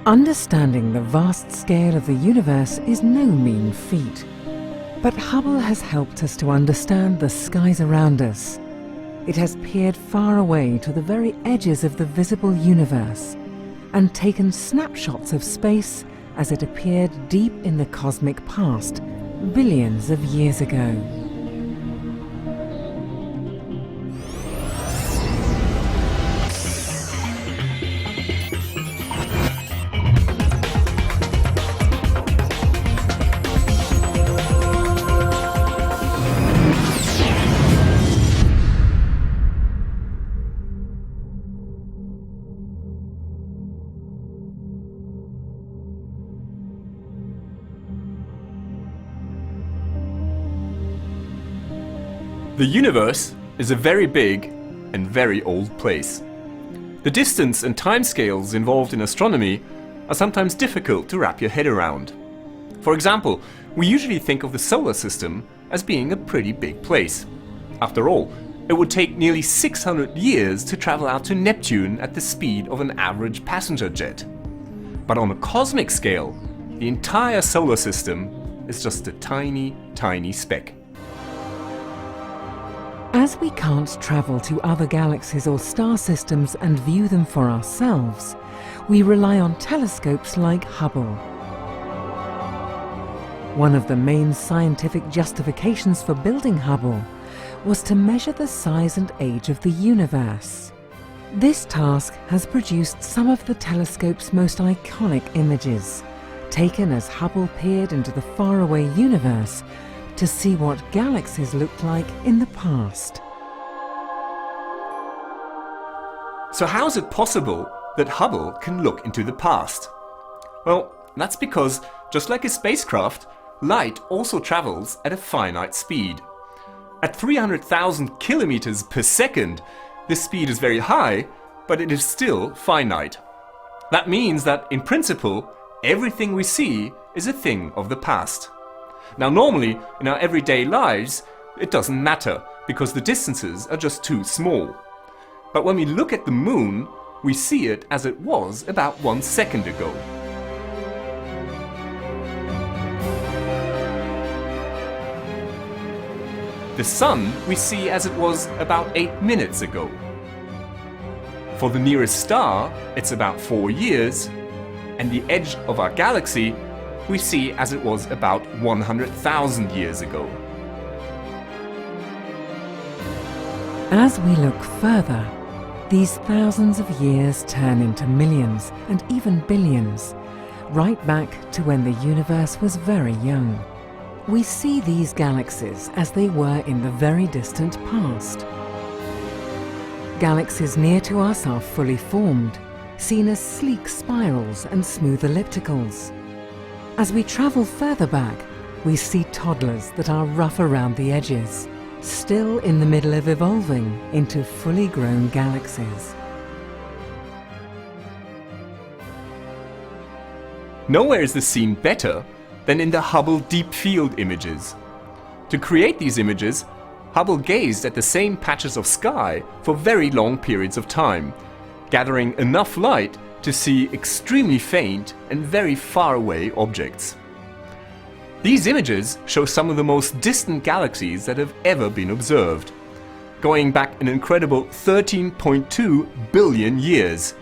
Understanding the vast scale of the universe is no mean feat. But Hubble has helped us to understand the skies around us. It has peered far away to the very edges of the visible universe and taken snapshots of space as it appeared deep in the cosmic past, billions of years ago. The universe is a very big and very old place. The distance and timescales involved in astronomy are sometimes difficult to wrap your head around. For example, we usually think of the solar system as being a pretty big place. After all, it would take nearly 600 years to travel out to Neptune at the speed of an average passenger jet. But on a cosmic scale, the entire solar system is just a tiny, tiny speck. As we can't travel to other galaxies or star systems and view them for ourselves, we rely on telescopes like Hubble. One of the main scientific justifications for building Hubble was to measure the size and age of the universe. This task has produced some of the telescope's most iconic images, taken as Hubble peered into the faraway universe to see what galaxies looked like in the past. So how is it possible that Hubble can look into the past? Well, that's because, just like a spacecraft, light also travels at a finite speed. At 300,000 kilometers per second, this speed is very high, but it is still finite. That means that, in principle, everything we see is a thing of the past. Now, normally, in our everyday lives, it doesn't matter, because the distances are just too small. But when we look at the moon, we see it as it was about 1 second ago. The sun we see as it was about 8 minutes ago. For the nearest star, it's about 4 years, and the edge of our galaxy we see as it was about 100,000 years ago. As we look further, these thousands of years turn into millions and even billions, right back to when the universe was very young. We see these galaxies as they were in the very distant past. Galaxies near to us are fully formed, seen as sleek spirals and smooth ellipticals. As we travel further back, we see toddlers that are rough around the edges, still in the middle of evolving into fully grown galaxies. Nowhere is this seen better than in the Hubble Deep Field images. To create these images, Hubble gazed at the same patches of sky for very long periods of time, gathering enough light to see extremely faint and very far away objects. These images show some of the most distant galaxies that have ever been observed, going back an incredible 13.2 billion years,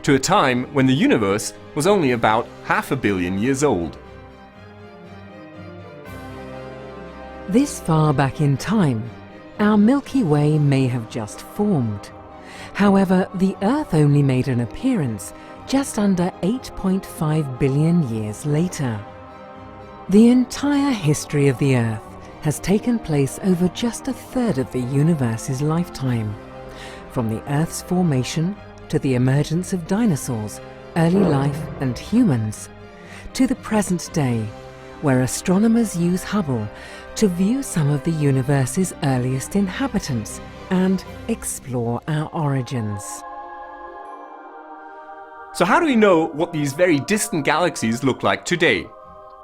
to a time when the universe was only about 500 million years old. This far back in time, our Milky Way may have just formed. However, the Earth only made an appearance just under 8.5 billion years later. The entire history of the Earth has taken place over just a third of the universe's lifetime. From the Earth's formation to the emergence of dinosaurs, early life and humans, to the present day, where astronomers use Hubble to view some of the universe's earliest inhabitants and explore our origins. So how do we know what these very distant galaxies look like today?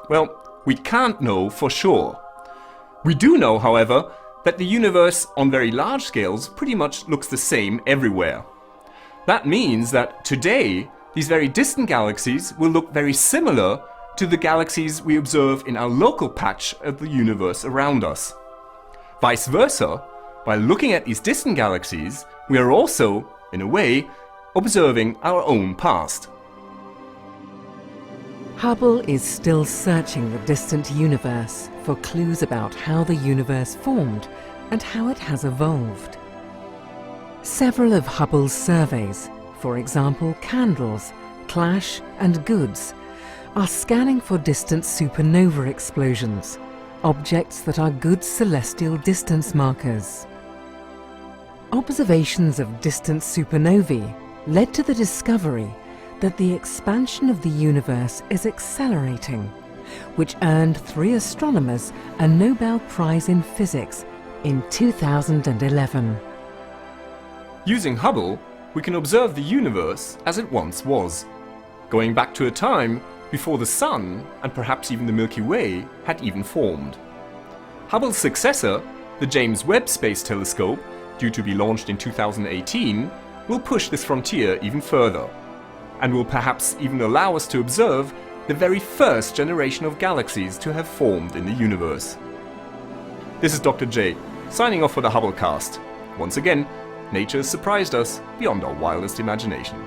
Well, we can't know for sure. We do know, however, that the universe on very large scales pretty much looks the same everywhere. That means that today these very distant galaxies will look very similar to the galaxies we observe in our local patch of the universe around us. Vice versa, by looking at these distant galaxies, we are also, in a way, observing our own past. Hubble is still searching the distant universe for clues about how the universe formed and how it has evolved. Several of Hubble's surveys, for example Candles, Clash and Goods, are scanning for distant supernova explosions, objects that are good celestial distance markers. Observations of distant supernovae led to the discovery that the expansion of the universe is accelerating, which earned 3 astronomers a Nobel Prize in Physics in 2011. Using Hubble, we can observe the universe as it once was, going back to a time before the Sun, and perhaps even the Milky Way, had even formed. Hubble's successor, the James Webb Space Telescope, due to be launched in 2018, will push this frontier even further, and will perhaps even allow us to observe the very first generation of galaxies to have formed in the universe. This is Dr. J, signing off for the Hubblecast. Once again, nature has surprised us beyond our wildest imagination.